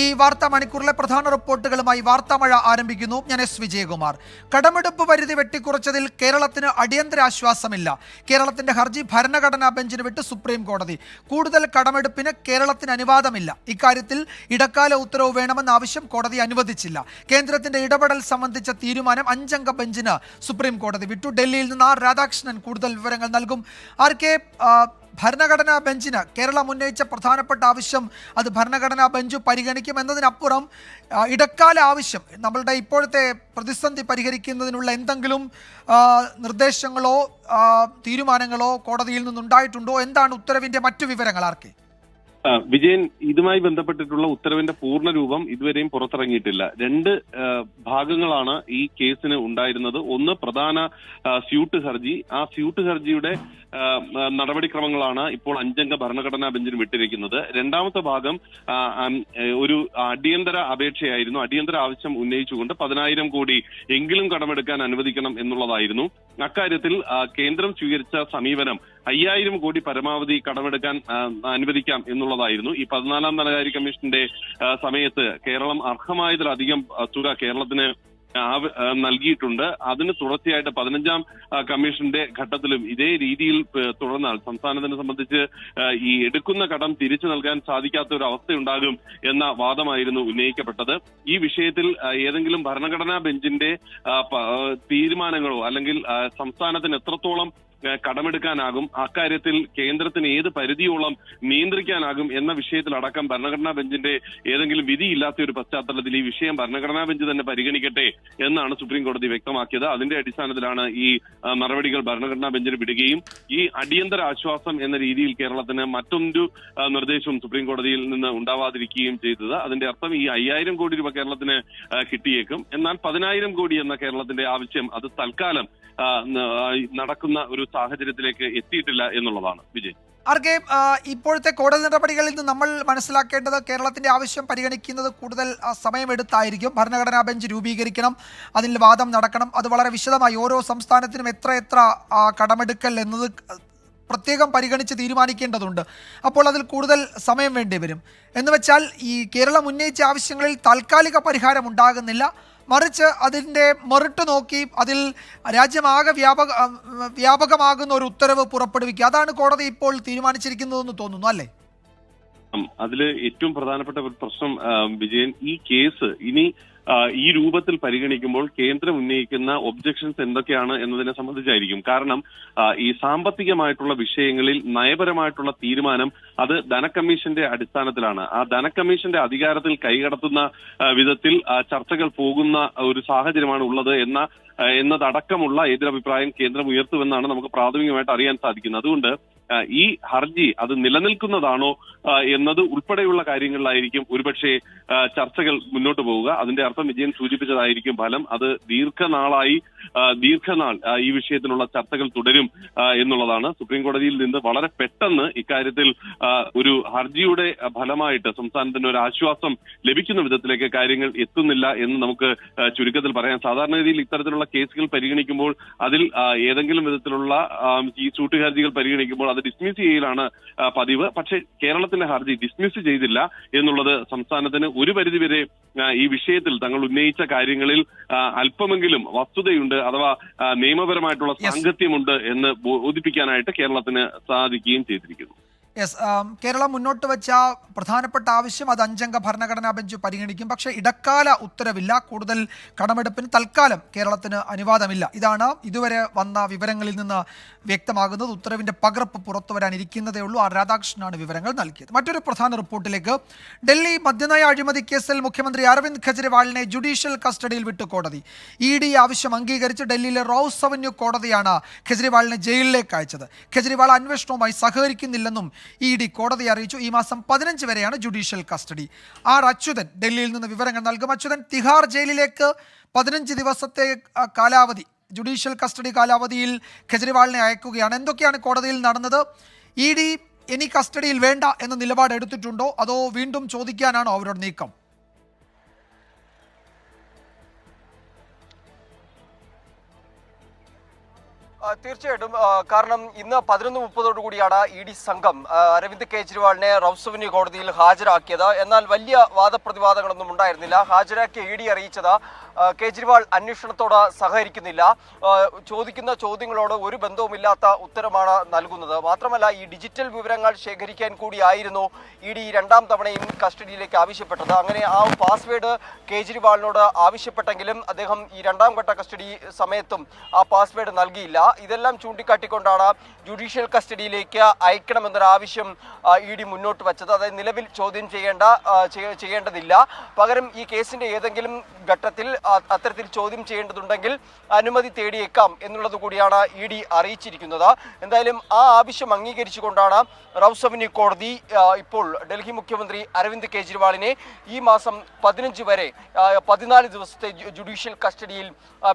ഈ വാർത്താ മണിക്കൂറിലെ പ്രധാന റിപ്പോർട്ടുകളുമായി വാർത്താമഴ ആരംഭിക്കുന്നു. ഞാൻ എസ് വിജയകുമാർ. കടമെടുപ്പ് പരിധി വെട്ടിക്കുറച്ചതിൽ കേരളത്തിന് അടിയന്തര ആശ്വാസമില്ല. കേരളത്തിന്റെ ഹർജി ഭരണഘടനാ ബെഞ്ചിന് വിട്ട് സുപ്രീം കോടതി. കൂടുതൽ കടമെടുപ്പിന് കേരളത്തിന് അനുവാദമില്ല. ഇക്കാര്യത്തിൽ ഇടക്കാല ഉത്തരവ് വേണമെന്ന ആവശ്യം കോടതി അനുവദിച്ചില്ല. കേന്ദ്രത്തിന്റെ ഇടപെടൽ സംബന്ധിച്ച തീരുമാനം 5 അംഗ ബെഞ്ചിന് സുപ്രീം കോടതി വിട്ടു. ഡൽഹിയിൽ നിന്ന് ആർ രാധാകൃഷ്ണൻ കൂടുതൽ വിവരങ്ങൾ നൽകും. ഭരണഘടനാ ബെഞ്ചിന് കേരളം ഉന്നയിച്ച പ്രധാനപ്പെട്ട ആവശ്യം അത് ഭരണഘടനാ ബെഞ്ച് പരിഗണിക്കും എന്നതിനപ്പുറം ഇടക്കാല ആവശ്യം, നമ്മളുടെ ഇപ്പോഴത്തെ പ്രതിസന്ധി പരിഹരിക്കുന്നതിനുള്ള എന്തെങ്കിലും നിർദ്ദേശങ്ങളോ തീരുമാനങ്ങളോ കോടതിയിൽ നിന്നുണ്ടായിട്ടുണ്ടോ? എന്താണ് ഉത്തരവിന്റെ മറ്റു വിവരങ്ങൾ? വിജയൻ, ഇതുമായി ബന്ധപ്പെട്ടിട്ടുള്ള ഉത്തരവിന്റെ പൂർണ്ണ രൂപം ഇതുവരെയും പുറത്തിറങ്ങിയിട്ടില്ല. 2 ഭാഗങ്ങളാണ് ഈ കേസിന് ഉണ്ടായിരുന്നത്. ഒന്ന് പ്രധാന സ്യൂട്ട് ഹർജി. ആ സ്യൂട്ട് ഹർജിയുടെ നടപടിക്രമങ്ങളാണ് ഇപ്പോൾ 5 അംഗ ഭരണഘടനാ ബെഞ്ചിന് വിട്ടിരിക്കുന്നത്. രണ്ടാമത്തെ ഭാഗം ഒരു അടിയന്തര അപേക്ഷയായിരുന്നു. അടിയന്തര ആവശ്യം ഉന്നയിച്ചുകൊണ്ട് 10,000 കോടി എങ്കിലും കടമെടുക്കാൻ അനുവദിക്കണം എന്നുള്ളതായിരുന്നു. അക്കാര്യത്തിൽ കേന്ദ്രം സ്വീകരിച്ച സമീപനം 5,000 കോടി പരമാവധി കടമെടുക്കാൻ അനുവദിക്കാം എന്നുള്ളതായിരുന്നു. ഈ 14ാം ധനകാര്യ കമ്മീഷന്റെ സമയത്ത് കേരളം അർഹമായതിലധികം തുക കേരളത്തിന് നൽകിയിട്ടുണ്ട്. അതിന് തുടർച്ചയായിട്ട് 15ാം കമ്മീഷന്റെ ഘട്ടത്തിലും ഇതേ രീതിയിൽ തുടർന്നാൽ സംസ്ഥാനത്തിനെ സംബന്ധിച്ച് ഈ എടുക്കുന്ന കടം തിരിച്ചു നൽകാൻ സാധിക്കാത്ത ഒരു അവസ്ഥയുണ്ടാകും എന്ന വാദമായിരുന്നു ഉന്നയിക്കപ്പെട്ടത്. ഈ വിഷയത്തിൽ ഏതെങ്കിലും ഭരണഘടനാ ബെഞ്ചിന്റെ തീരുമാനങ്ങളോ അല്ലെങ്കിൽ സംസ്ഥാനത്തിന് എത്രത്തോളം കടമെടുക്കാനാകും, അക്കാര്യത്തിൽ കേന്ദ്രത്തിന് ഏത് പരിധിയോളം നിയന്ത്രിക്കാനാകും എന്ന വിഷയത്തിലടക്കം ഭരണഘടനാ ബെഞ്ചിന്റെ ഏതെങ്കിലും വിധിയില്ലാത്ത ഒരു പശ്ചാത്തലത്തിൽ ഈ വിഷയം ഭരണഘടനാ ബെഞ്ച് തന്നെ പരിഗണിക്കട്ടെ എന്നാണ് സുപ്രീം കോടതി വ്യക്തമാക്കിയത്. അതിന്റെ അടിസ്ഥാനത്തിലാണ് ഈ നടപടികൾ ഭരണഘടനാ ബെഞ്ചിന് വിടുകയും ഈ അടിയന്തര ആശ്വാസം എന്ന രീതിയിൽ കേരളത്തിന് മറ്റൊരു നിർദ്ദേശവും സുപ്രീം കോടതിയിൽ നിന്ന് ഉണ്ടാവാതിരിക്കുകയും ചെയ്തത്. അതിന്റെ അർത്ഥം ഈ 5,000 കോടി രൂപ കേരളത്തിന് കിട്ടിയേക്കും. എന്നാൽ 10,000 കോടി എന്ന കേരളത്തിന്റെ ആവശ്യം അത് തൽക്കാലം നടക്കുന്ന ഒരു സാഹചര്യത്തിലേക്ക് എത്തിയിട്ടില്ല എന്നുള്ളതാണ്. വിജയ്, ഇപ്പോഴത്തെ കോടതി നടപടികളിൽ നിന്ന് നമ്മൾ മനസ്സിലാക്കേണ്ടത് കേരളത്തിന്റെ ആവശ്യം പരിഗണിക്കുന്നത് കൂടുതൽ സമയമെടുത്തായിരിക്കും. ഭരണഘടനാ ബെഞ്ച് രൂപീകരിക്കണം, അതിൽ വാദം നടക്കണം. അത് വളരെ വിശദമായി ഓരോ സംസ്ഥാനത്തിനും എത്ര കടമെടുക്കൽ എന്നത് പ്രത്യേകം പരിഗണിച്ച് തീരുമാനിക്കേണ്ടതുണ്ട്. അപ്പോൾ അതിൽ കൂടുതൽ സമയം വേണ്ടി വരും. എന്ന് വെച്ചാൽ ഈ കേരളം ഉന്നയിച്ച ആവശ്യങ്ങളിൽ താൽക്കാലിക പരിഹാരം ഉണ്ടാകുന്നില്ല, മറിച്ച് അതിൻ്റെ മെറിറ്റ് നോക്കി അതിൽ രാജ്യമാകെ വ്യാപകമാകുന്ന ഒരു ഉത്തരവ് പുറപ്പെടുവിക്കുക. അതാണ് കോടതി ഇപ്പോൾ തീരുമാനിച്ചിരിക്കുന്നതെന്ന് തോന്നുന്നു, അല്ലേ? അതില് ഏറ്റവും പ്രധാനപ്പെട്ട ഒരു പ്രശ്നം വിജയൻ, ഈ കേസ് ഇനി ഈ രൂപത്തിൽ പരിഗണിക്കുമ്പോൾ കേന്ദ്രം ഉന്നയിക്കുന്ന ഒബ്ജക്ഷൻസ് എന്തൊക്കെയാണ് എന്നതിനെ സംബന്ധിച്ചായിരിക്കും. കാരണം ഈ സാമ്പത്തികമായിട്ടുള്ള വിഷയങ്ങളിൽ നയപരമായിട്ടുള്ള തീരുമാനം അത് ധനകമ്മീഷന്റെ അടിസ്ഥാനത്തിലാണ്. ആ ധനകമ്മീഷന്റെ അധികാരത്തിൽ കൈകടത്തുന്ന വിധത്തിൽ ചർച്ചകൾ പോകുന്ന ഒരു സാഹചര്യമാണ് ഉള്ളത് എന്നതടക്കമുള്ള എതിരഭിപ്രായം കേന്ദ്രം ഉയർത്തുമെന്നാണ് നമുക്ക് പ്രാഥമികമായിട്ട് അറിയാൻ സാധിക്കുന്നത്. അതുകൊണ്ട് ഈ ഹർജി അത് നിലനിൽക്കുന്നതാണോ എന്നത് ഉൾപ്പെടെയുള്ള കാര്യങ്ങളിലായിരിക്കും ഒരുപക്ഷെ ചർച്ചകൾ മുന്നോട്ട് പോവുക. അതിന്റെ അർത്ഥം വിജയൻ സൂചിപ്പിച്ചതായിരിക്കും ഫലം. അത് ദീർഘനാൾ ഈ വിഷയത്തിലുള്ള ചർച്ചകൾ തുടരും എന്നുള്ളതാണ്. സുപ്രീം കോടതിയിൽ നിന്ന് വളരെ പെട്ടെന്ന് ഇക്കാര്യത്തിൽ ഒരു ഹർജിയുടെ ഫലമായിട്ട് സംസ്ഥാനത്തിന് ഒരു ആശ്വാസം ലഭിക്കുന്ന വിധത്തിലേക്ക് കാര്യങ്ങൾ എത്തുന്നില്ല എന്ന് നമുക്ക് ചുരുക്കത്തിൽ പറയാം. സാധാരണഗതിയിൽ ഇത്തരത്തിലുള്ള കേസുകൾ പരിഗണിക്കുമ്പോൾ അതിൽ ഏതെങ്കിലും വിധത്തിലുള്ള ഈ സൂട്ട് ഹർജികൾ പരിഗണിക്കുമ്പോൾ അത് ഡിസ്മിസ് ചെയ്യലാണ് പതിവ്. പക്ഷേ കേരളത്തിന്റെ ഹർജി ഡിസ്മിസ് ചെയ്തില്ല എന്നുള്ളത് സംസ്ഥാനത്തിന് ഒരു പരിധിവരെ ഈ വിഷയത്തിൽ തങ്ങൾ ഉന്നയിച്ച കാര്യങ്ങളിൽ അല്പമെങ്കിലും വസ്തുതയുണ്ട്, അഥവാ നിയമപരമായിട്ടുള്ള സാങ്കത്യമുണ്ട് എന്ന് ബോധിപ്പിക്കാനായിട്ട് കേരളത്തിന് സാധിക്കുകയും ചെയ്തിരിക്കുന്നു. കേരളം മുന്നോട്ട് വെച്ച പ്രധാനപ്പെട്ട ആവശ്യം അത് 5 അംഗ ഭരണഘടനാ ബെഞ്ച് പരിഗണിക്കും. പക്ഷേ ഇടക്കാല ഉത്തരവില്ല. കൂടുതൽ കടമെടുപ്പിന് തൽക്കാലം കേരളത്തിന് അനുവാദമില്ല. ഇതാണ് ഇതുവരെ വന്ന വിവരങ്ങളിൽ നിന്ന് വ്യക്തമാകുന്നത്. ഉത്തരവിന്റെ പകർപ്പ് പുറത്തു വരാനിരിക്കുന്നതേ ഉള്ളൂ. ആർ രാധാകൃഷ്ണനാണ് വിവരങ്ങൾ നൽകിയത്. മറ്റൊരു പ്രധാന റിപ്പോർട്ടിലേക്ക്. ഡൽഹി മദ്യനയ അഴിമതി കേസിൽ മുഖ്യമന്ത്രി അരവിന്ദ് കെജ്രിവാളിനെ ജുഡീഷ്യൽ കസ്റ്റഡിയിൽ വിട്ടു കോടതി. ED ആവശ്യം അംഗീകരിച്ച് ഡൽഹിയിലെ റോസ് അവന്യൂ കോടതിയാണ് കെജ്രിവാളിനെ ജയിലിലേക്ക് അയച്ചത്. കെജ്രിവാൾ അന്വേഷണവുമായി സഹകരിക്കുന്നില്ലെന്നും ED കോടതിയെ അറിയിച്ചു. ഈ മാസം 15 വരെയാണ് ജുഡീഷ്യൽ കസ്റ്റഡി. ആർ അച്യുതൻ ഡൽഹിയിൽ നിന്ന് വിവരങ്ങൾ നൽകും. അച്യുതൻ, തിഹാർ ജയിലിലേക്ക് 15 ദിവസത്തെ കാലാവധി, ജുഡീഷ്യൽ കസ്റ്റഡി കാലാവധിയിൽ കെജ്രിവാളിനെ അയക്കുകയാണ്. എന്തൊക്കെയാണ് കോടതിയിൽ നടന്നത്? ED ഇനി കസ്റ്റഡിയിൽ വേണ്ട എന്ന നിലപാട് എടുത്തിട്ടുണ്ടോ, അതോ വീണ്ടും ചോദിക്കാനാണോ അവരുടെ നീക്കം? തീർച്ചയായിട്ടും കാരണം ഇന്ന് 11:30 കൂടിയാണ് ED സംഘം അരവിന്ദ് കെജ്രിവാളിനെ റൌസ് കോടതിയിൽ ഹാജരാക്കിയത്. എന്നാൽ വലിയ വാദപ്രതിവാദങ്ങളൊന്നും ഉണ്ടായിരുന്നില്ല. ഹാജരാക്കിയ ED അറിയിച്ചത് കേജ്രിവാൾ അന്വേഷണത്തോട് സഹകരിക്കുന്നില്ല, ചോദിക്കുന്ന ചോദ്യങ്ങളോട് ഒരു ബന്ധവുമില്ലാത്ത ഉത്തരമാണ് നൽകുന്നത്. മാത്രമല്ല ഈ ഡിജിറ്റൽ വിവരങ്ങൾ ശേഖരിക്കാൻ കൂടിയായിരുന്നു ED രണ്ടാം തവണയും കസ്റ്റഡിയിലേക്ക് ആവശ്യപ്പെട്ടത്. അങ്ങനെ ആ പാസ്വേഡ് കേജ്രിവാളിനോട് ആവശ്യപ്പെട്ടെങ്കിലും അദ്ദേഹം ഈ രണ്ടാം ഘട്ട കസ്റ്റഡി സമയത്തും ആ പാസ്വേഡ് നൽകിയില്ല. ഇതെല്ലാം ചൂണ്ടിക്കാട്ടിക്കൊണ്ടാണ് ജുഡീഷ്യൽ കസ്റ്റഡിയിലേക്ക് അയക്കണമെന്നൊരു ആവശ്യം ED മുന്നോട്ട് വച്ചത്. അതായത് നിലവിൽ ചോദ്യം ചെയ്യേണ്ടതില്ല, പകരം ഈ കേസിന്റെ ഏതെങ്കിലും ഘട്ടത്തിൽ അത്തരത്തിൽ ചോദ്യം ചെയ്യേണ്ടതുണ്ടെങ്കിൽ അനുമതി തേടിയേക്കാം എന്നുള്ളത് കൂടിയാണ് ED അറിയിച്ചിരിക്കുന്നത്. എന്തായാലും ആ ആവശ്യം അംഗീകരിച്ചുകൊണ്ടാണ് റൌസ് അവന്യൂ കോടതി ഇപ്പോൾ ഡൽഹി മുഖ്യമന്ത്രി അരവിന്ദ് കെജ്രിവാളിനെ ഈ മാസം 15 വരെ 14 ദിവസത്തെ ജുഡീഷ്യൽ കസ്റ്റഡിയിൽ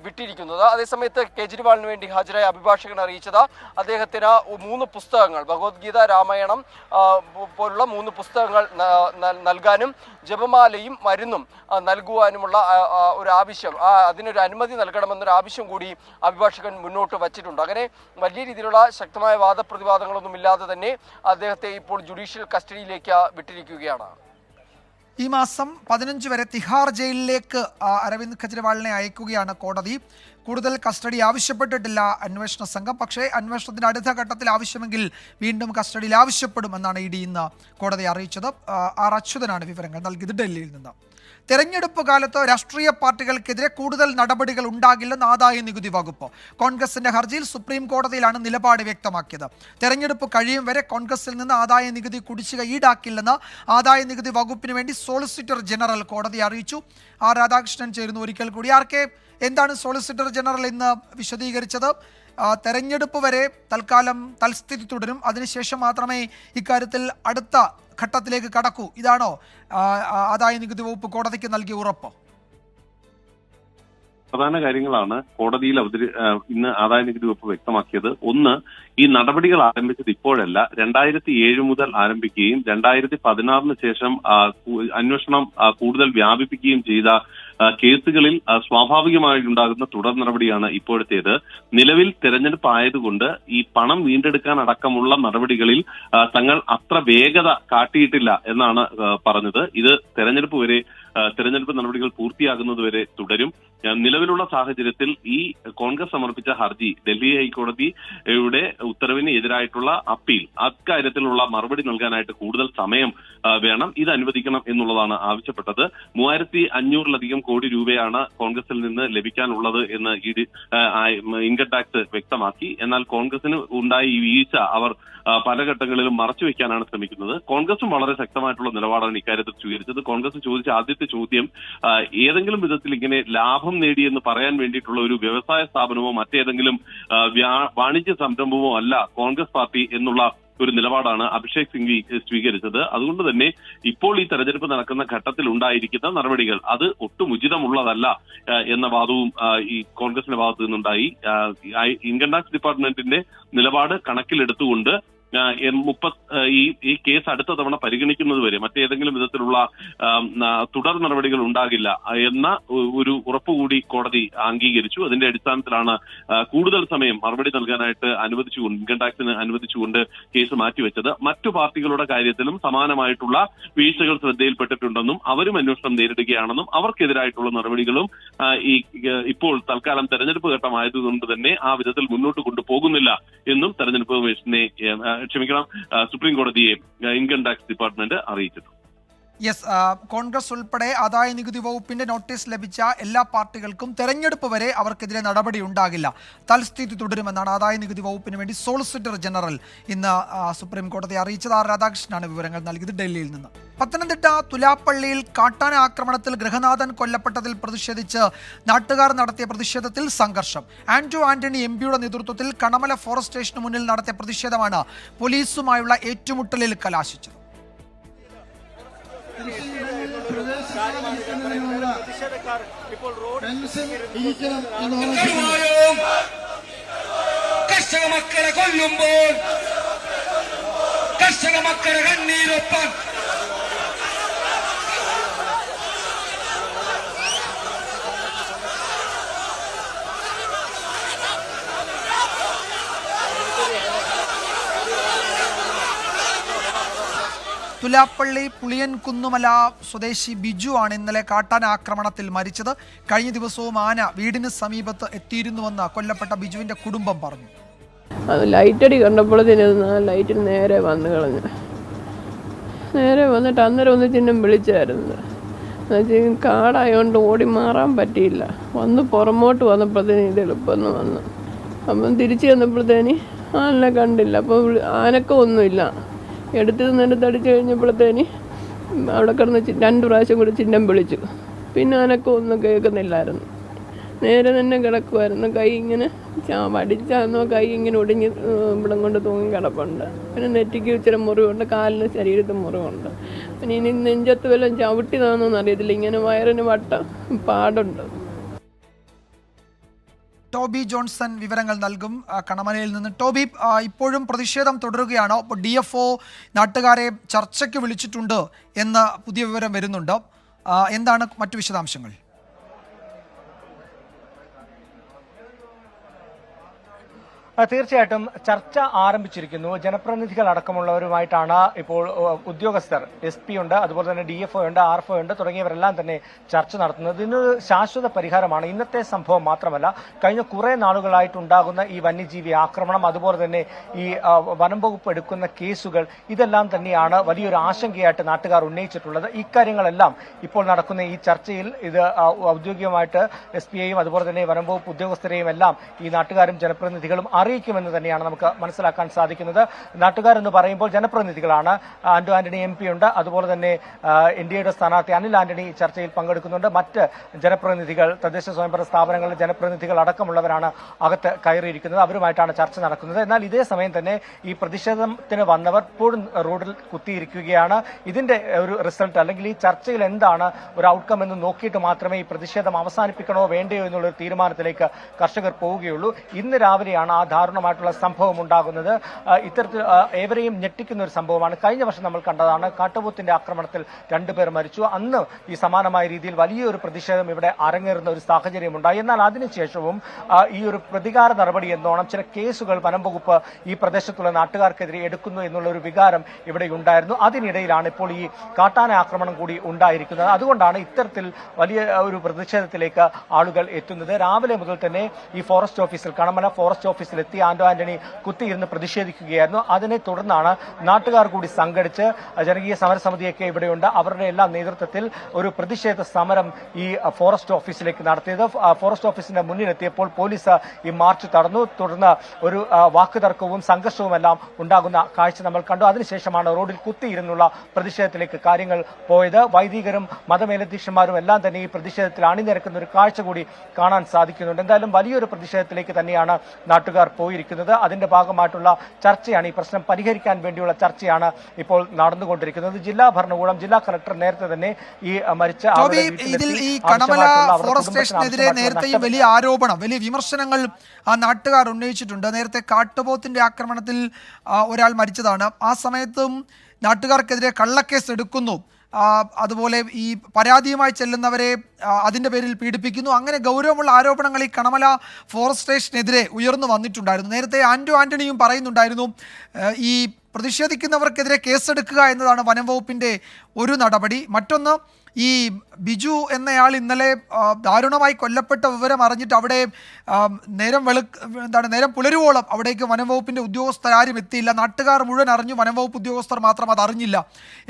വിട്ടിരിക്കുന്നത്. അതേസമയത്ത് കേജ്രിവാളിന് വേണ്ടി ഹാജരായ അഭിഭാഷകൻ അറിയിച്ചത് അദ്ദേഹത്തിന് 3 പുസ്തകങ്ങൾ, ഭഗവത്ഗീത, രാമായണം പോലുള്ള 3 പുസ്തകങ്ങൾ നൽകാനും ജപമാലയും മരുന്നും നൽകുവാനുമുള്ള ഒരു ആവശ്യം, അതിനൊരു അനുമതി നൽകണമെന്നൊരു ആവശ്യം കൂടി അഭിഭാഷകൻ മുന്നോട്ട് വച്ചിട്ടുണ്ട്. അങ്ങനെ വലിയ രീതിയിലുള്ള ശക്തമായ വാദപ്രതിവാദങ്ങളൊന്നും ഇല്ലാതെ തന്നെ അദ്ദേഹത്തെ ഇപ്പോൾ ജുഡീഷ്യൽ കസ്റ്റഡിയിലേക്ക് വിട്ടിരിക്കുകയാണ്. ഈ മാസം 15 വരെ തിഹാർ ജയിലിലേക്ക് അരവിന്ദ് കെജ്രിവാളിനെ അയക്കുകയാണ് കോടതി. കൂടുതൽ കസ്റ്റഡി ആവശ്യപ്പെട്ടിട്ടില്ല അന്വേഷണ സംഘം. പക്ഷേ അന്വേഷണത്തിന്റെ അടുത്ത ഘട്ടത്തിൽ ആവശ്യമെങ്കിൽ വീണ്ടും കസ്റ്റഡിയിൽ ആവശ്യപ്പെടുമെന്നാണ് ED ഇന്ന് കോടതി അറിയിച്ചത്. R. അച്യുതനാണ് വിവരങ്ങൾ നൽകിയത് ഡൽഹിയിൽ നിന്ന്. തെരഞ്ഞെടുപ്പ് കാലത്ത് രാഷ്ട്രീയ പാർട്ടികൾക്കെതിരെ കൂടുതൽ നടപടികൾ ഉണ്ടാകില്ലെന്ന് ആദായ നികുതി വകുപ്പ്. കോൺഗ്രസിന്റെ ഹർജിയിൽ സുപ്രീം കോടതിയിലാണ് നിലപാട് വ്യക്തമാക്കിയത്. തെരഞ്ഞെടുപ്പ് കഴിയും വരെ കോൺഗ്രസിൽ നിന്ന് ആദായ നികുതി കുടിശ്ശിക ഈടാക്കില്ലെന്ന് ആദായ നികുതി വകുപ്പിന് വേണ്ടി സോളിസിറ്റർ ജനറൽ കോടതി അറിയിച്ചു. R. രാധാകൃഷ്ണൻ ചേരുന്നു ഒരിക്കൽ കൂടി. ആർക്കെ എന്താണ് സോളിസിറ്റർ ജനറൽ ഇന്ന് വിശദീകരിച്ചത്? തെരഞ്ഞെടുപ്പ് വരെ തൽക്കാലം തൽസ്ഥിതി തുടരും, അതിനുശേഷം മാത്രമേ ഇക്കാര്യത്തിൽ അടുത്ത ഘട്ടത്തിലേക്ക് കടക്കൂ. ഇതാണോ ആദായ നികുതി വകുപ്പ് കോടതിക്ക് നൽകിയ ഉറപ്പ്? പ്രധാന കാര്യങ്ങളാണ് കോടതിയിൽ ഇന്ന് ആദായ നികുതി വകുപ്പ് വ്യക്തമാക്കിയത്. ഒന്ന്, ഈ നടപടികൾ ആരംഭിച്ചത് ഇപ്പോഴല്ല, 2007 മുതൽ ആരംഭിക്കുകയും 2016 ശേഷം അന്വേഷണം കൂടുതൽ വ്യാപിപ്പിക്കുകയും ചെയ്ത കേസുകളിൽ സ്വാഭാവികമായി ഉണ്ടാകുന്ന തുടർ നടപടിയാണ് ഇപ്പോഴത്തേത്. നിലവിൽ തെരഞ്ഞെടുപ്പ് ആയതുകൊണ്ട് ഈ പണം വീണ്ടെടുക്കാൻ അടക്കമുള്ള നടപടികളിൽ തങ്ങൾ അത്ര വേഗത കാട്ടിയിട്ടില്ല എന്നാണ് പറഞ്ഞത്. ഇത് തെരഞ്ഞെടുപ്പ് നടപടികൾ പൂർത്തിയാകുന്നതുവരെ തുടരും. നിലവിലുള്ള സാഹചര്യത്തിൽ ഈ കോൺഗ്രസ് സമർപ്പിച്ച ഹർജി ഡൽഹി ഹൈക്കോടതിയുടെ ഉത്തരവിന് എതിരായിട്ടുള്ള അപ്പീൽ, അക്കാര്യത്തിലുള്ള മറുപടി നൽകാനായിട്ട് കൂടുതൽ സമയം വേണം, ഇത് അനുവദിക്കണം എന്നുള്ളതാണ് ആവശ്യപ്പെട്ടത്. 3500-ലധികം കോടി രൂപയാണ് കോൺഗ്രസിൽ നിന്ന് ലഭിക്കാനുള്ളത് എന്ന് ഇൻകം ടാക്സ് വ്യക്തമാക്കി. എന്നാൽ കോൺഗ്രസിന് ഉണ്ടായ ഈ വീഴ്ച അവർ പല ഘട്ടങ്ങളിലും മറച്ചുവെക്കാനാണ് ശ്രമിക്കുന്നത്. കോൺഗ്രസും വളരെ ശക്തമായിട്ടുള്ള നിലപാടാണ് ഇക്കാര്യത്തിൽ സ്വീകരിച്ചത്. കോൺഗ്രസ് ചോദിച്ച ആദ്യത്തെ ചോദ്യം, ഏതെങ്കിലും വിധത്തിൽ ഇങ്ങനെ ലാഭം നേടിയെന്ന് പറയാൻ വേണ്ടിയിട്ടുള്ള ഒരു വ്യവസായ സ്ഥാപനമോ മറ്റേതെങ്കിലും വാണിജ്യ സംരംഭമോ അല്ല കോൺഗ്രസ് പാർട്ടി എന്നുള്ള ഒരു നിലപാടാണ് അഭിഷേക് സിംഗ്വി സ്വീകരിച്ചത്. അതുകൊണ്ട് തന്നെ ഇപ്പോൾ ഈ തെരഞ്ഞെടുപ്പ് നടക്കുന്ന ഘട്ടത്തിൽ ഉണ്ടായിരിക്കുന്ന നടപടികൾ അത് ഒട്ടും ഉചിതമുള്ളതല്ല എന്ന വാദവും ഈ കോൺഗ്രസിന്റെ ഭാഗത്തു നിന്നുണ്ടായി. ഇൻകം ടാക്സ് ഡിപ്പാർട്ട്മെന്റിന്റെ നിലപാട് കണക്കിലെടുത്തുകൊണ്ട് ഈ കേസ് അടുത്ത തവണ പരിഗണിക്കുന്നത് വരെ മറ്റേതെങ്കിലും വിധത്തിലുള്ള തുടർ നടപടികൾ ഉണ്ടാകില്ല എന്ന ഒരു ഉറപ്പുകൂടി കോടതി അംഗീകരിച്ചു. അതിന്റെ അടിസ്ഥാനത്തിലാണ് കൂടുതൽ സമയം മറുപടി നൽകാനായിട്ട് ഇൻകം ടാക്സിന് അനുവദിച്ചുകൊണ്ട് കേസ് മാറ്റിവെച്ചത്. മറ്റു പാർട്ടികളുടെ കാര്യത്തിലും സമാനമായിട്ടുള്ള വീഴ്ചകൾ ശ്രദ്ധയിൽപ്പെട്ടിട്ടുണ്ടെന്നും അവരും അന്വേഷണം നേരിടുകയാണെന്നും അവർക്കെതിരായിട്ടുള്ള നടപടികളും ഇപ്പോൾ തൽക്കാലം തെരഞ്ഞെടുപ്പ് ഘട്ടമായതുകൊണ്ട് തന്നെ ആ വിധത്തിൽ മുന്നോട്ട് കൊണ്ടുപോകുന്നില്ല എന്നും തെരഞ്ഞെടുപ്പ് കമ്മീഷനെ സുപ്രീം കോടതിയെ ഇൻകം ടാക്സ് ഡിപ്പാർട്ട്മെന്റ് അറിയിച്ചിട്ടുണ്ട്. കോൺഗ്രസ് ഉൾപ്പെടെ ആദായ നികുതി വകുപ്പിന്റെ നോട്ടീസ് ലഭിച്ച എല്ലാ പാർട്ടികൾക്കും തെരഞ്ഞെടുപ്പ് വരെ അവർക്കെതിരെ നടപടി ഉണ്ടാകില്ല, തൽസ്ഥിതി തുടരുമെന്നാണ് ആദായ നികുതി വകുപ്പിന് വേണ്ടി സോളിസിറ്റർ ജനറൽ ഇന്ന് സുപ്രീം കോടതി അറിയിച്ചത്. R. രാധാകൃഷ്ണനാണ് വിവരങ്ങൾ നൽകിയത് ഡൽഹിയിൽ നിന്ന്. പത്തനംതിട്ട തുലാപ്പള്ളിയിൽ കാട്ടാന ആക്രമണത്തിൽ ഗൃഹനാഥൻ കൊല്ലപ്പെട്ടതിൽ പ്രതിഷേധിച്ച് നാട്ടുകാർ നടത്തിയ പ്രതിഷേധത്തിൽ സംഘർഷം. ആന്റണി MP-യുടെ നേതൃത്വത്തിൽ കണമല ഫോറസ്റ്റ് സ്റ്റേഷന് മുന്നിൽ നടത്തിയ പ്രതിഷേധമാണ് പോലീസുമായുള്ള ഏറ്റുമുട്ടലിൽ കലാശിച്ചത്. കർഷക മക്കളെ കൊല്ലുമ്പോൾ കർഷക മക്കളെ കണ്ണീരൊപ്പം അതിരപ്പിള്ളി പുളിയൻകുന്നുമല സ്വദേശി ബിജു ആണ് ഇന്നലെ കാട്ടാന ആക്രമണത്തിൽ മരിച്ചത്. കഴിഞ്ഞ ദിവസവും ആന വീടിന് സമീപത്ത് എത്തിയിരുന്നുവെന്ന് കൊല്ലപ്പെട്ട ബിജുവിന്റെ കുടുംബം പറഞ്ഞു. അത് ലൈറ്റടി കണ്ടപ്പോഴത്തേന് ലൈറ്റിന് നേരെ വന്നു കളഞ്ഞു. നേരെ വന്നിട്ട് അന്നേരം ഒന്ന് ചിഹ്നം വിളിച്ചായിരുന്നു. എന്നുവെച്ചാൽ കാടായതുകൊണ്ട് ഓടി മാറാൻ പറ്റിയില്ല. വന്ന് പുറമോട്ട് വന്നപ്പോഴത്തേന് ഇത് എളുപ്പമെന്ന് വന്നു. അപ്പം തിരിച്ച് ചെന്നപ്പോഴത്തേന് ആനനെ കണ്ടില്ല. അപ്പോൾ ആനക്കൊന്നുമില്ല. എടുത്ത് നിന്നിട്ട് അടിച്ചു കഴിഞ്ഞപ്പോഴത്തേന് അവിടെ കിടന്ന് 2 പ്രാവശ്യം കൂടി ചിഹ്നം വിളിച്ചു. പിന്നെ ആനക്കൊന്നും കേൾക്കുന്നില്ലായിരുന്നു. നേരെ തന്നെ കിടക്കുമായിരുന്നു. കൈ ഇങ്ങനെ വടിച്ചാന്നോ കൈ ഇങ്ങനെ ഒടിഞ്ഞ് ഇവിടം കൊണ്ട് തൂങ്ങി കിടപ്പുണ്ട്. പിന്നെ നെറ്റിക്ക് ഇച്ചിരി മുറിവുണ്ട്, കാലിന് ശരീരത്തിൽ മുറിവുണ്ട്. പിന്നെ ഇനി നെഞ്ചത്ത് വല്ലതും ചവിട്ടിതാണെന്നൊന്നും അറിയത്തില്ല. ഇങ്ങനെ വയറിന് വട്ടം പാടുണ്ട്. ടോബി ജോൺസൺ വിവരങ്ങൾ നൽകും കണമലയിൽ നിന്ന്. ടോബി, ഇപ്പോഴും പ്രതിഷേധം തുടരുകയാണോ? DFO നാട്ടുകാരെ ചർച്ചയ്ക്ക് വിളിച്ചിട്ടുണ്ട് എന്ന് പുതിയ വിവരം വരുന്നുണ്ട്. എന്താണ് മറ്റു വിശദാംശങ്ങൾ? തീർച്ചയായിട്ടും ചർച്ച ആരംഭിച്ചിരിക്കുന്നു. ജനപ്രതിനിധികൾ അടക്കമുള്ളവരുമായിട്ടാണ് ഇപ്പോൾ ഉദ്യോഗസ്ഥർ, SP ഉണ്ട്, അതുപോലെ തന്നെ DFO ഉണ്ട്, RFO ഉണ്ട് തുടങ്ങിയവരെല്ലാം തന്നെ ചർച്ച നടത്തുന്നത്. ഇതിനൊരു ശാശ്വത പരിഹാരമാണ്. ഇന്നത്തെ സംഭവം മാത്രമല്ല, കഴിഞ്ഞ കുറെ നാളുകളായിട്ടുണ്ടാകുന്ന ഈ വന്യജീവി ആക്രമണം, അതുപോലെ തന്നെ ഈ വനം വകുപ്പ് എടുക്കുന്ന കേസുകൾ, ഇതെല്ലാം തന്നെയാണ് വലിയൊരു ആശങ്കയായിട്ട് നാട്ടുകാർ ഉന്നയിച്ചിട്ടുള്ളത്. ഇക്കാര്യങ്ങളെല്ലാം ഇപ്പോൾ നടക്കുന്ന ഈ ചർച്ചയിൽ ഇത് ഔദ്യോഗികമായിട്ട് SP-യെയും അതുപോലെ തന്നെ വനം വകുപ്പ് ഉദ്യോഗസ്ഥരെയും എല്ലാം ഈ നാട്ടുകാരും ജനപ്രതിനിധികളും അറിയിക്കുമെന്ന് തന്നെയാണ് നമുക്ക് മനസ്സിലാക്കാൻ സാധിക്കുന്നത്. നാട്ടുകാരെന്ന് പറയുമ്പോൾ ജനപ്രതിനിധികളാണ്. ആന്റണി MP ഉണ്ട്, അതുപോലെ തന്നെ NDAയുടെ സ്ഥാനാർത്ഥി അനിൽ ആന്റണി ചർച്ചയിൽ പങ്കെടുക്കുന്നുണ്ട്. മറ്റ് ജനപ്രതിനിധികൾ, തദ്ദേശ സ്വയംഭരണ സ്ഥാപനങ്ങളിലെ ജനപ്രതിനിധികൾ അടക്കമുള്ളവരാണ് അകത്ത് കയറിയിരിക്കുന്നത്. അവരുമായിട്ടാണ് ചർച്ച നടക്കുന്നത്. എന്നാൽ ഇതേ സമയം തന്നെ ഈ പ്രതിഷേധത്തിന് വന്നവർ ഇപ്പോഴും റോഡിൽ കുത്തിയിരിക്കുകയാണ്. ഇതിന്റെ ഒരു റിസൾട്ട് അല്ലെങ്കിൽ ഈ ചർച്ചയിൽ എന്താണ് ഒരു ഔട്ട്കം എന്ന് നോക്കിയിട്ട് മാത്രമേ ഈ പ്രതിഷേധം അവസാനിപ്പിക്കണോ വേണ്ടയോ എന്നുള്ളൊരു തീരുമാനത്തിലേക്ക് കർഷകർ പോവുകയുള്ളൂ. ഇന്ന് രാവിലെയാണ് ആ ദാരുണമായിട്ടുള്ള സംഭവം ഉണ്ടാകുന്നത്. ഇത്തരത്തിൽ ഏവരെയും ഞെട്ടിക്കുന്ന ഒരു സംഭവമാണ്. കഴിഞ്ഞ വർഷം നമ്മൾ കണ്ടതാണ്. കാട്ടുപോത്തിന്റെ ആക്രമണത്തിൽ 2 പേർ മരിച്ചു. അന്ന് ഈ സമാനമായ രീതിയിൽ വലിയൊരു പ്രതിഷേധം ഇവിടെ അരങ്ങേറുന്ന ഒരു സാഹചര്യം ഉണ്ടായി. എന്നാൽ അതിനുശേഷവും ഈ ഒരു പ്രതികാര നടപടി എന്നോണം ചില കേസുകൾ വനം വകുപ്പ് ഈ പ്രദേശത്തുള്ള നാട്ടുകാർക്കെതിരെ എടുക്കുന്നു എന്നുള്ള ഒരു വികാരം ഇവിടെ ഉണ്ടായിരുന്നു. അതിനിടയിലാണ് ഇപ്പോൾ ഈ കാട്ടാന ആക്രമണം കൂടി ഉണ്ടായിരിക്കുന്നത്. അതുകൊണ്ടാണ് ഇത്തരത്തിൽ വലിയ ഒരു പ്രതിഷേധത്തിലേക്ക് ആളുകൾ എത്തുന്നത്. രാവിലെ മുതൽ തന്നെ ഈ ഫോറസ്റ്റ് ഓഫീസിൽ, കണമല ഫോറസ്റ്റ് ഓഫീസിലെത്തി ആന്റണി കുത്തിയിരുന്ന് പ്രതിഷേധിക്കുകയായിരുന്നു. അതിനെ തുടർന്നാണ് നാട്ടുകാർ കൂടി സംഘടിച്ച് ജനകീയ സമരസമിതിയൊക്കെ ഇവിടെയുണ്ട്. അവരുടെ എല്ലാ നേതൃത്വത്തിൽ ഒരു പ്രതിഷേധ സമരം ഈ ഫോറസ്റ്റ് ഓഫീസിലേക്ക് നടത്തിയത്. ഫോറസ്റ്റ് ഓഫീസിന്റെ മുന്നിലെത്തിയപ്പോൾ പോലീസ് ഈ മാർച്ച് തടഞ്ഞു. തുടർന്ന് ഒരു വാക്കുതർക്കവും സംഘർഷവും എല്ലാം ഉണ്ടാകുന്ന കാഴ്ച നമ്മൾ കണ്ടു. അതിനുശേഷമാണ് റോഡിൽ കുത്തിയിരുന്നുള്ള പ്രതിഷേധത്തിലേക്ക് കാര്യങ്ങൾ പോയത്. വൈദികരും മതമേലധ്യക്ഷന്മാരും എല്ലാം തന്നെ ഈ പ്രതിഷേധത്തിൽ അണിനിരക്കുന്ന ഒരു കാഴ്ച കൂടി കാണാൻ സാധിക്കുന്നുണ്ട്. എന്തായാലും വലിയൊരു പ്രതിഷേധത്തിലേക്ക് തന്നെയാണ് നാട്ടുകാർ പോയിരിക്കുന്നത്. അതിന്റെ ഭാഗമായിട്ടുള്ള ചർച്ചയാണ്, ഈ പ്രശ്നം പരിഹരിക്കാൻ വേണ്ടിയുള്ള ചർച്ചയാണ് ഇപ്പോൾ നടന്നുകൊണ്ടിരിക്കുന്നത്. ജില്ലാ ഭരണകൂടം, ജില്ലാ കളക്ടർ നേരത്തെ തന്നെ ഈ മരിച്ച ഇതിൽ ഈ കണമല ഫോറസ്റ്റ് സ്റ്റേഷനെതിരെ നേരത്തെയും വലിയ ആരോപണം, വലിയ വിമർശനങ്ങൾ ആ നാട്ടുകാർ ഉന്നയിച്ചിട്ടുണ്ട്. നേരത്തെ കാട്ടുപോത്തിന്റെ ആക്രമണത്തിൽ ഒരാൾ മരിച്ചതാണ്. ആ സമയത്തും നാട്ടുകാർക്കെതിരെ കള്ളക്കേസ് എടുക്കുന്നു, അതുപോലെ ഈ പരാതിയുമായി ചെല്ലുന്നവരെ അതിൻ്റെ പേരിൽ പീഡിപ്പിക്കുന്നു. അങ്ങനെ ഗൗരവമുള്ള ആരോപണങ്ങൾ ഈ കണമല ഫോറസ്റ്റ് സ്റ്റേഷനെതിരെ ഉയർന്നു വന്നിട്ടുണ്ടായിരുന്നു. നേരത്തെ ആന്റണിയും പറയുന്നുണ്ടായിരുന്നു ഈ പ്രതിഷേധിക്കുന്നവർക്കെതിരെ കേസെടുക്കുക എന്നതാണ് വനം വകുപ്പിൻ്റെ ഒരു നടപടി. മറ്റൊന്ന്, ഈ ബിജു എന്നയാൾ ഇന്നലെ ദാരുണമായി കൊല്ലപ്പെട്ട വിവരം അറിഞ്ഞിട്ട് അവിടെ നേരം പുലരുവോളം അവിടേക്ക് വനംവകുപ്പിൻ്റെ ഉദ്യോഗസ്ഥരാരും എത്തിയില്ല. നാട്ടുകാർ മുഴുവൻ അറിഞ്ഞു, വനംവകുപ്പ് ഉദ്യോഗസ്ഥർ മാത്രം അത് അറിഞ്ഞില്ല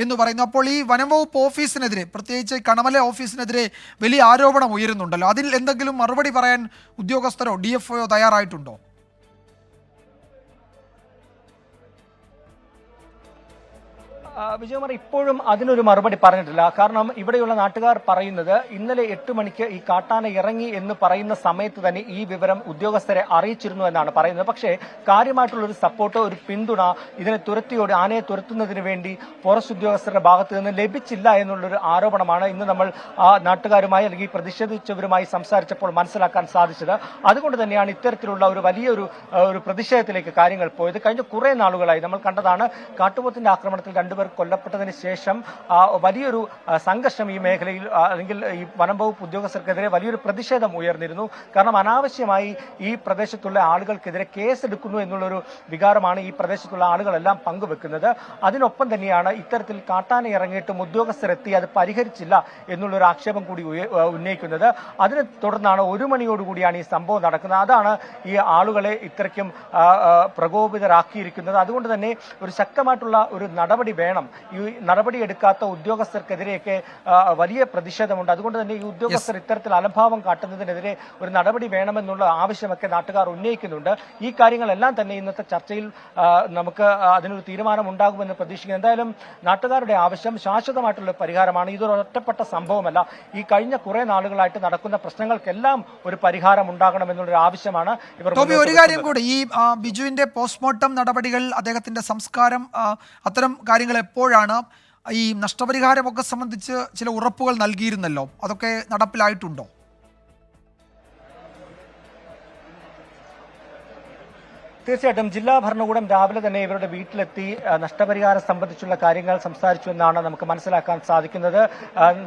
എന്ന് പറയുന്നു. അപ്പോൾ ഈ വനംവകുപ്പ് ഓഫീസിനെതിരെ, പ്രത്യേകിച്ച് കണമല ഓഫീസിനെതിരെ വലിയ ആരോപണം ഉയരുന്നുണ്ടല്ലോ. അതിൽ എന്തെങ്കിലും മറുപടി പറയാൻ ഉദ്യോഗസ്ഥരോ DFOയോ തയ്യാറായിട്ടുണ്ടോ? വിജയകുമാർ ഇപ്പോഴും അതിനൊരു മറുപടി പറഞ്ഞിട്ടില്ല. കാരണം ഇവിടെയുള്ള നാട്ടുകാർ പറയുന്നത് ഇന്നലെ 8 മണിക്ക് ഈ കാട്ടാന ഇറങ്ങി എന്ന് പറയുന്ന സമയത്ത് തന്നെ ഈ വിവരം ഉദ്യോഗസ്ഥരെ അറിയിച്ചിരുന്നു എന്നാണ് പറയുന്നത്. പക്ഷേ കാര്യമായിട്ടുള്ളൊരു സപ്പോർട്ടോ ഒരു പിന്തുണ ഇതിനെ ആനയെ തുരത്തുന്നതിന് വേണ്ടി ഫോറസ്റ്റ് ഉദ്യോഗസ്ഥരുടെ ഭാഗത്ത് നിന്ന് ലഭിച്ചില്ല എന്നുള്ളൊരു ആരോപണമാണ് ഇന്ന് നമ്മൾ ആ നാട്ടുകാരുമായി അല്ലെങ്കിൽ പ്രതിഷേധിച്ചവരുമായി സംസാരിച്ചപ്പോൾ മനസ്സിലാക്കാൻ സാധിച്ചത്. അതുകൊണ്ട് തന്നെയാണ് ഇത്തരത്തിലുള്ള ഒരു വലിയൊരു പ്രതിഷേധത്തിലേക്ക് കാര്യങ്ങൾ പോയത്. കഴിഞ്ഞ കുറെ നാളുകളായി നമ്മൾ കണ്ടതാണ് കാട്ടുപോത്തിന്റെ ആക്രമണത്തിൽ 2 പേർക്ക് കൊല്ലപ്പെട്ടതിന് ശേഷം വലിയൊരു സംഘർഷം ഈ മേഖലയിൽ അല്ലെങ്കിൽ ഈ വനം വകുപ്പ് ഉദ്യോഗസ്ഥർക്കെതിരെ വലിയൊരു പ്രതിഷേധം ഉയർന്നിരുന്നു. കാരണം അനാവശ്യമായി ഈ പ്രദേശത്തുള്ള ആളുകൾക്കെതിരെ കേസെടുക്കുന്നു എന്നുള്ളൊരു വികാരമാണ് ഈ പ്രദേശത്തുള്ള ആളുകളെല്ലാം പങ്കുവെക്കുന്നത്. അതിനൊപ്പം തന്നെയാണ് ഇത്തരത്തിൽ കാട്ടാന ഇറങ്ങിയിട്ടും ഉദ്യോഗസ്ഥരെത്തി അത് പരിഹരിച്ചില്ല എന്നുള്ളൊരു ആക്ഷേപം കൂടി ഉന്നയിക്കുന്നത്. അതിനെ തുടർന്നാണ് 1 മണിയോടുകൂടിയാണ് ഈ സംഭവം നടക്കുന്നത്. അതാണ് ഈ ആളുകളെ ഇത്രയ്ക്കും പ്രകോപിതരാക്കിയിരിക്കുന്നത്. അതുകൊണ്ട് തന്നെ ഒരു ശക്തമായിട്ടുള്ള ഒരു നടപടി വേണം. ഈ നടപടി എടുക്കാത്ത ഉദ്യോഗസ്ഥർക്കെതിരെയൊക്കെ വലിയ പ്രതിഷേധമുണ്ട്. അതുകൊണ്ട് തന്നെ ഈ ഉദ്യോഗസ്ഥർ ഇത്തരത്തിൽ അലംഭാവം കാട്ടുന്നതിനെതിരെ ഒരു നടപടി വേണമെന്നുള്ള ആവശ്യമൊക്കെ നാട്ടുകാർ ഉന്നയിക്കുന്നുണ്ട്. ഈ കാര്യങ്ങളെല്ലാം തന്നെ ഇന്നത്തെ ചർച്ചയിൽ നമുക്ക് അതിനൊരു തീരുമാനം ഉണ്ടാകുമെന്ന് പ്രതീക്ഷിക്കുന്നു. എന്തായാലും നാട്ടുകാരുടെ ആവശ്യം ശാശ്വതമായിട്ടുള്ള പരിഹാരമാണ്. ഇതൊരു ഒറ്റപ്പെട്ട സംഭവമല്ല. ഈ കഴിഞ്ഞ കുറെ നാളുകളായിട്ട് നടക്കുന്ന പ്രശ്നങ്ങൾക്കെല്ലാം ഒരു പരിഹാരം ഉണ്ടാകണമെന്നുള്ളൊരു ആവശ്യമാണ് ഇവർ. ഒരു കാര്യം കൂടി, ഈ ബിജുവിന്റെ പോസ്റ്റ്മോർട്ടം നടപടികൾ, അദ്ദേഹത്തിന്റെ സംസ്കാരം, അത്തരം കാര്യങ്ങൾ എപ്പോഴാണ്? ഈ നഷ്ടപരിഹാരമൊക്കെ സംബന്ധിച്ച് ചില ഉറപ്പുകൾ നൽകിയിരുന്നല്ലോ, അതൊക്കെ നടപ്പിലായിട്ടുണ്ടോ? തീർച്ചയായിട്ടും ജില്ലാ ഭരണകൂടം രാവിലെ തന്നെ ഇവരുടെ വീട്ടിലെത്തി നഷ്ടപരിഹാരം സംബന്ധിച്ചുള്ള കാര്യങ്ങൾ സംസാരിച്ചു എന്നാണ് നമുക്ക് മനസ്സിലാക്കാൻ സാധിക്കുന്നത്.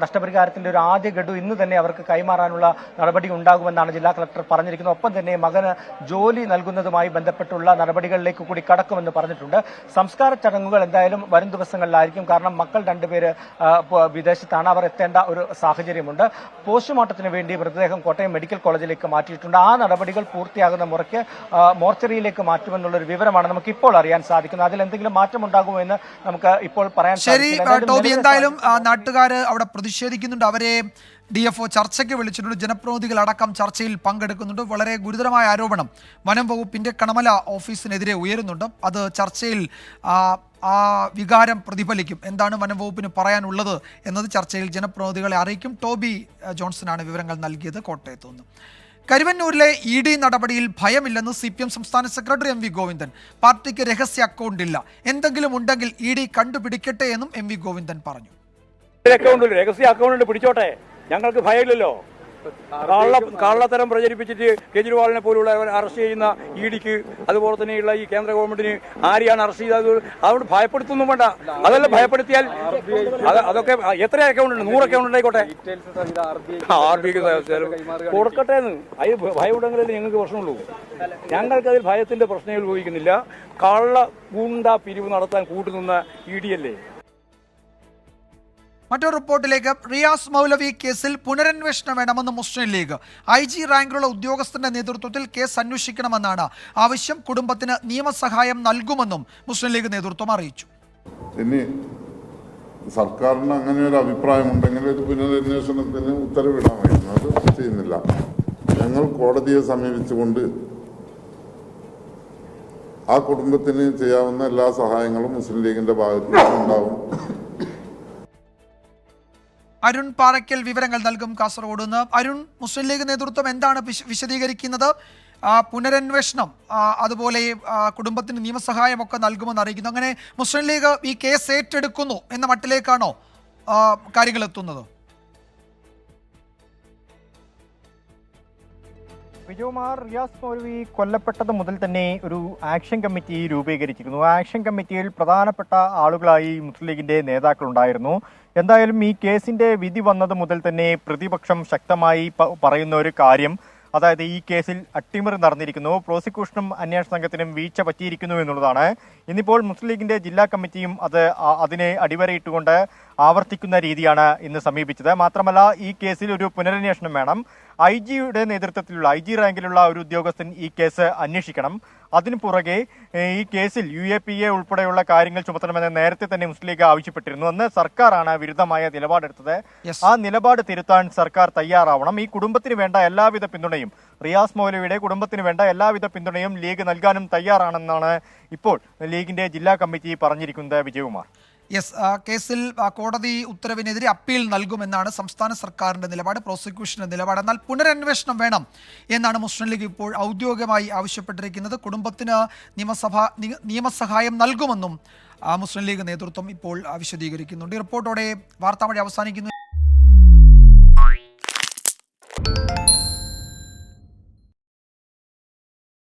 നഷ്ടപരിഹാരത്തിന്റെ ഒരു ആദ്യ ഗഡു ഇന്ന് തന്നെ അവർക്ക് കൈമാറാനുള്ള നടപടി ഉണ്ടാകുമെന്നാണ് ജില്ലാ കളക്ടർ പറഞ്ഞിരിക്കുന്നത്. ഒപ്പം തന്നെ മകന് ജോലി നൽകുന്നതുമായി ബന്ധപ്പെട്ടുള്ള നടപടികളിലേക്ക് കൂടി കടക്കുമെന്ന് പറഞ്ഞിട്ടുണ്ട്. സംസ്കാര ചടങ്ങുകൾ എന്തായാലും വരും ദിവസങ്ങളിലായിരിക്കും. കാരണം മക്കൾ 2 പേര് വിദേശത്താണ്, അവർ എത്തേണ്ട ഒരു സാഹചര്യമുണ്ട്. പോസ്റ്റ്മോർട്ടത്തിന് വേണ്ടി മൃതദേഹം കോട്ടയം മെഡിക്കൽ കോളേജിലേക്ക് മാറ്റിയിട്ടുണ്ട്. ആ നടപടികൾ പൂർത്തിയാകുന്ന മുറയ്ക്ക് മോർച്ചറിയിലേക്ക് മാറ്റുമെന്നുള്ളൊരു വിവരമാണ് നമുക്ക് ഇപ്പോൾ അറിയാൻ സാധിക്കുന്നത്. അതിൽ എന്തെങ്കിലും മാറ്റം ഉണ്ടാകുമോ എന്ന് നമുക്ക് ഇപ്പോൾ പറയാൻ സാധിക്കില്ല. ടോബി, എന്തായാലും നാട്ടുകാർ അവിടെ പ്രതിഷേധിക്കുന്നുണ്ട്. അവരെ DFO ചർച്ചയ്ക്ക് വിളിച്ചിട്ടുണ്ട്. ജനപ്രതിനിധികൾ അടക്കം ചർച്ചയിൽ പങ്കെടുക്കുന്നുണ്ട്. വളരെ ഗുരുതരമായ ആരോപണം വനം വകുപ്പിന്റെ കണമല ഓഫീസിനെതിരെ ഉയരുന്നുണ്ട്. അത് ചർച്ചയിൽ ആ വികാരം പ്രതിഫലിക്കും. എന്താണ് വനം വകുപ്പിന് പറയാനുള്ളത് എന്നത് ചർച്ചയിൽ ജനപ്രതിനിധികളെ അറിയിക്കും. ടോബി ജോൺസനാണ് വിവരങ്ങൾ നൽകിയത് കോട്ടയത്ത് നിന്ന്. കരുവന്നൂരിലെ ED നടപടിയിൽ ഭയമില്ലെന്ന് CPM സംസ്ഥാന സെക്രട്ടറി MV ഗോവിന്ദൻ. പാർട്ടിക്ക് രഹസ്യ അക്കൗണ്ട് ഇല്ല, എന്തെങ്കിലും ഉണ്ടെങ്കിൽ ED കണ്ടുപിടിക്കട്ടെ എന്നും MV ഗോവിന്ദൻ പറഞ്ഞു. രഹസ്യ അക്കൗണ്ട് പിടിച്ചോട്ടെ, ഞങ്ങൾക്ക് ഭയമില്ലല്ലോ. കള്ളത്തരം പ്രചരിപ്പിച്ചിട്ട് കേജ്രിവാളിനെ പോലുള്ള അറസ്റ്റ് ചെയ്യുന്ന EDക്ക് അതുപോലെ തന്നെയുള്ള ഈ കേന്ദ്ര ഗവൺമെന്റിന് ആരെയാണ് അറസ്റ്റ് ചെയ്തത്? അതുകൊണ്ട് ഭയപ്പെടുത്തൊന്നും വേണ്ട. അതല്ല, ഭയപ്പെടുത്തിയാൽ അതൊക്കെ എത്ര അക്കൗണ്ട് ഉണ്ട്? 100 അക്കൗണ്ട് ഉണ്ടായിക്കോട്ടെ, RBI കൊടുക്കട്ടെ എന്ന്. അതിൽ ഭയം ഉണ്ടെങ്കിലല്ലേ ഞങ്ങൾക്ക് പ്രശ്നമുള്ളൂ. ഞങ്ങൾക്ക് അതിൽ ഭയത്തിന്റെ പ്രശ്നം ഉപയോഗിക്കുന്നില്ല. കള്ള ഗുണ്ട പിരിവ് നടത്താൻ കൂട്ടുനിന്ന ED അല്ലേ. മറ്റൊരു റിപ്പോർട്ടിലേക്ക്. റിയാസ് മൗലവി കേസിൽ പുനരന്വേഷണം വേണമെന്ന് മുസ്ലിം ലീഗ്. IG റാങ്കിലുള്ള ഉദ്യോഗസ്ഥന്റെ നേതൃത്വത്തിൽ കേസ് അന്വേഷിക്കണമെന്നാണ് ആവശ്യം. കുടുംബത്തിന് നിയമസഹായം നൽകുമെന്നും മുസ്ലിം ലീഗ് നേതൃത്വം അറിയിച്ചു. ഇനി സർക്കാരിന് അങ്ങനെ ഒരു അഭിപ്രായമുണ്ടെങ്കിൽ ഒരു പുനരന്വേഷണത്തിന് ഉത്തരവിടാമായിരുന്നു. അത് ചെയ്യുന്നില്ല. ഞങ്ങൾ കോടതിയെ സമീപിച്ചുകൊണ്ട് ആ കുടുംബത്തിന് ചെയ്യാവുന്ന എല്ലാ സഹായങ്ങളും മുസ്ലിം ലീഗിന്റെ ഭാഗത്ത് ഉണ്ടാവും. അരുൺ പാറയ്ക്കൽ വിവരങ്ങൾ നൽകും കാസർഗോഡ് നിന്ന്. അരുൺ, മുസ്ലിം ലീഗ് നേതൃത്വം എന്താണ് വിശദീകരിക്കുന്നത്? പുനരന്വേഷണം, അതുപോലെ കുടുംബത്തിന് നിയമസഹായമൊക്കെ നൽകുമെന്ന് അറിയിക്കുന്നു. അങ്ങനെ മുസ്ലിം ലീഗ് ഈ കേസ് ഏറ്റെടുക്കുന്നു എന്ന മട്ടിലേക്കാണോ കാര്യങ്ങൾ എത്തുന്നത്? വിജയകുമാർ, റിയാസ് മൗലവി കൊല്ലപ്പെട്ടത് മുതൽ തന്നെ ഒരു ആക്ഷൻ കമ്മിറ്റി രൂപീകരിച്ചിരുന്നു. ആക്ഷൻ കമ്മിറ്റിയിൽ പ്രധാനപ്പെട്ട ആളുകളായി മുസ്ലിം ലീഗിന്റെ നേതാക്കളുണ്ടായിരുന്നു. എന്തായാലും ഈ കേസിന്റെ വിധി വന്നത് മുതൽ തന്നെ പ്രതിപക്ഷം ശക്തമായി പറയുന്ന ഒരു കാര്യം, അതായത് ഈ കേസിൽ അട്ടിമറി നടന്നിരിക്കുന്നു, പ്രോസിക്യൂഷനും അന്വേഷണ സംഘത്തിനും വീഴ്ച പറ്റിയിരിക്കുന്നു എന്നുള്ളതാണ്. ഇന്നിപ്പോൾ മുസ്ലിം ലീഗിന്റെ ജില്ലാ കമ്മിറ്റിയും അതിനെ അടിവരയിട്ടുകൊണ്ട് ആവർത്തിക്കുന്ന രീതിയാണ് ഇന്ന് സമീപിച്ചത്. മാത്രമല്ല, ഈ കേസിൽ ഒരു പുനരന്വേഷണം വേണം. IG-യുടെ നേതൃത്വത്തിലുള്ള IG റാങ്കിലുള്ള ഒരു ഉദ്യോഗസ്ഥൻ ഈ കേസ് അന്വേഷിക്കണം. അതിനു പുറകെ ഈ കേസിൽ UAPA ഉൾപ്പെടെയുള്ള കാര്യങ്ങൾ ചുമത്തണമെന്ന് നേരത്തെ തന്നെ മുസ്ലിം ലീഗ് ആവശ്യപ്പെട്ടിരുന്നു. അന്ന് സർക്കാരാണ് വിരുദ്ധമായ നിലപാടെടുത്തത്. ആ നിലപാട് തിരുത്താൻ സർക്കാർ തയ്യാറാവണം. ഈ കുടുംബത്തിന് വേണ്ട എല്ലാവിധ പിന്തുണയും, റിയാസ് മൗലവിയുടെ കുടുംബത്തിന് വേണ്ട എല്ലാവിധ പിന്തുണയും ലീഗ് നൽകാനും തയ്യാറാണെന്നാണ് ഇപ്പോൾ ലീഗിന്റെ ജില്ലാ കമ്മിറ്റി പറഞ്ഞിരിക്കുന്നത്. വിജയകുമാർ. കേസിൽ കോടതി ഉത്തരവിനെതിരെ അപ്പീൽ നൽകുമെന്നാണ് സംസ്ഥാന സർക്കാരിന്റെ നിലപാട്, പ്രോസിക്യൂഷന്റെ നിലപാട്. എന്നാൽ പുനരന്വേഷണം വേണം എന്നാണ് മുസ്ലിം ലീഗ് ഇപ്പോൾ ഔദ്യോഗികമായി ആവശ്യപ്പെട്ടിരിക്കുന്നത്. കുടുംബത്തിന് നിയമസഹായം നൽകുമെന്നും മുസ്ലിം ലീഗ് നേതൃത്വം ഇപ്പോൾ വിശദീകരിക്കുന്നുണ്ട്. ഈ റിപ്പോർട്ടോടെ വാർത്താമഴ അവസാനിക്കുന്നു.